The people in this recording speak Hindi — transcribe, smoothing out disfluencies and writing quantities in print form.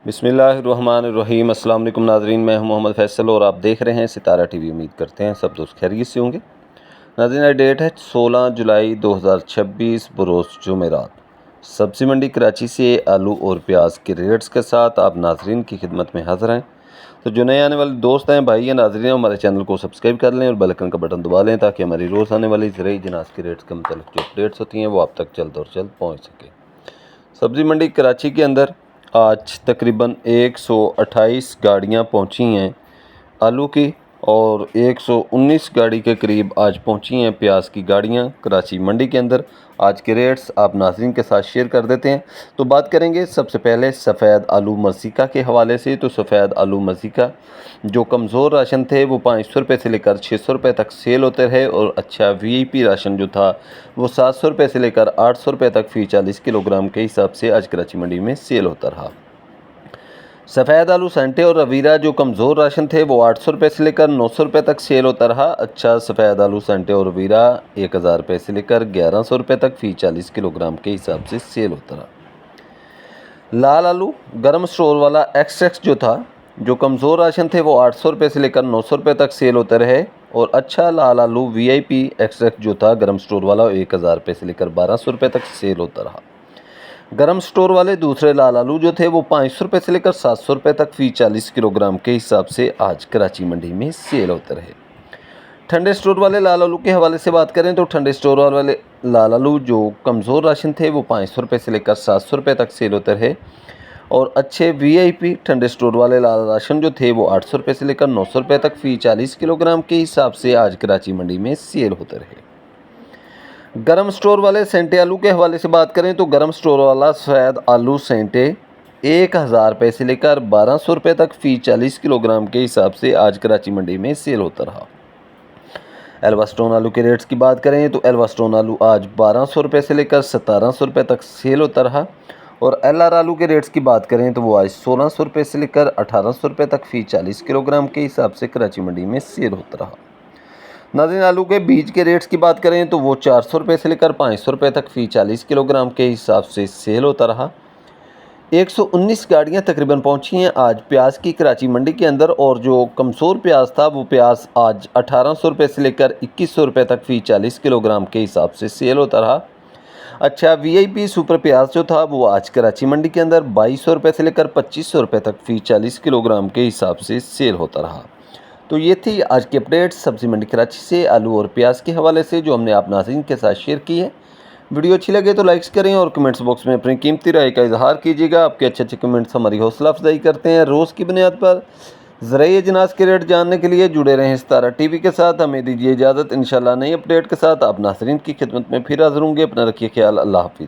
बिस्मिल्लाहिर्रहमानिर्रहीम। अस्सलाम वालेकुम नाज़रीन, मैं हूं मोहम्मद फ़ैसल और आप देख रहे हैं सितारा टीवी। उम्मीद करते हैं सब दोस्त खैरियत से होंगे। नाज़रीन, आज डेट है 16 जुलाई 2026 बरोज़ जुमेरात। सब्ज़ी मंडी कराची से आलू और प्याज के रेट्स के साथ आप नाज़रीन की खिदमत में हाज़िर हैं। तो जो नए आने वाले दोस्त हैं, भाई या नाज़रीन, हमारे चैनल को सब्सक्राइब कर लें और बेल आइकन का बटन दबा लें ताकि हमारी रोज़ आने वाली ज़रूरी जिनास के रेट्स के मतलब जो अपडेट्स होती हैं वो आप तक जल्द और जल्द पहुँच सके। सब्ज़ी मंडी कराची के अंदर आज तकरीबन 128 गाड़ियाँ पहुँची हैं आलू की और 119 गाड़ी के करीब आज पहुँची हैं प्याज की गाड़ियाँ कराची मंडी के अंदर। आज के रेट्स आप नाज़रीन के साथ शेयर कर देते हैं। तो बात करेंगे सबसे पहले सफ़ेद आलू मसीका के हवाले से। तो सफ़ेद आलू मसीका जो कमज़ोर राशन थे वो 500 रुपये से लेकर 600 रुपये तक सेल होते रहे और अच्छा वीआईपी राशन जो था वो 700 रुपये से लेकर 800 रुपये तक फ़ी 40 किलोग्राम के हिसाब से आज कराची मंडी में सेल होता रहा। सफ़ेद आलू सेंटे और रवीरा जो कमज़ोर राशन थे वो 800 रुपये से लेकर 900 रुपये तक सेल होता रहा। अच्छा सफ़ेद आलू सेंटे और रवीरा 1000 रुपये से लेकर 1100 रुपये तक फ़ी 40 किलोग्राम के हिसाब से सेल होता रहा। लाल आलू गर्म स्टोर वाला एक्स जो था जो कमज़ोर राशन थे वो 800 रुपये से लेकर 900 रुपये तक सेल होते रहे और अच्छा लाल आलू वीआईपी एक्स जो था गर्म स्टोर वाला 1000 रुपये से लेकर 1200 रुपये तक सेल होता रहा। गर्म स्टोर वाले दूसरे लाल आलू जो थे वो 500 रुपये से लेकर 700 रुपये तक फ़ी 40 किलोग्राम के हिसाब से आज कराची मंडी में सेल होते रहे। ठंडे स्टोर वाले लाल आलू के हवाले से बात करें तो ठंडे स्टोर वाले लाल आलू जो कमज़ोर राशन थे वो 500 रुपये से लेकर 700 रुपये तक सेल होते रहे और अच्छे वीआईपी ठंडे स्टोर वाले लाल राशन जो थे वो 800 रुपये से लेकर 900 रुपये तक फ़ी 40 किलोग्राम के हिसाब से आज कराची मंडी में सेल होते रहे। गरम स्टोर वाले सेंटे आलू के हवाले से बात करें तो गरम स्टोर वाला सफ़ेद आलू सेंटे 1000 रुपये से लेकर 1200 रुपये तक फ़ी 40 किलोग्राम के हिसाब से आज कराची मंडी में सेल होता रहा। एल्वास्टोन आलू के रेट्स की बात करें तो एल्वास्टोन आलू आज 1200 रुपये से लेकर 1700 रुपये तक सेल होता रहा और एलआर आलू के रेट्स की बात करें तो वो आज 1600 रुपये से लेकर 1800 रुपये तक फ़ी 40 किलोग्राम के हिसाब से कराची मंडी में सेल होता रहा। नाज़रीन, आलू के बीज के रेट्स की बात करें तो वो 400 रुपये से लेकर 500 रुपये तक फ़ी 40 किलोग्राम के हिसाब से सेल होता रहा। 119 गाड़ियां तकरीबन पहुंची हैं आज प्याज की कराची मंडी के अंदर और जो कमज़ोर प्याज था वो प्याज आज 1800 रुपये से लेकर 2100 रुपये तक फ़ी 40 किलोग्राम के हिसाब से सेल होता रहा। अच्छा वीआईपी सुपर प्याज जो था वो आज कराची मंडी के अंदर 2200 रुपये से लेकर 2500 रुपये तक फ़ी 40 किलोग्राम के हिसाब से सेल होता रहा। तो ये थी आज की अपडेट्स सब्ज़ी मंडी कराची से आलू और प्याज के हवाले से जो हमने आप नाज़रीन के साथ शेयर की है। वीडियो अच्छी लगे तो लाइक्स करें और कमेंट्स बॉक्स में अपनी कीमती राय का इजहार कीजिएगा। आपके अच्छे कमेंट्स हमारी हौसला अफजाई करते हैं। रोज़ की बुनियाद पर ज़राए अजनास के रेट जानने के लिए जुड़े रहें सितारा टीवी के साथ। हमें दीजिए इजाज़त। इंशाल्लाह नई अपडेट के साथ आप नाज़रीन की खिदमत में फिर हाज़िर होंगे। अपना रखिए ख्याल। अल्लाह हाफ़िज़।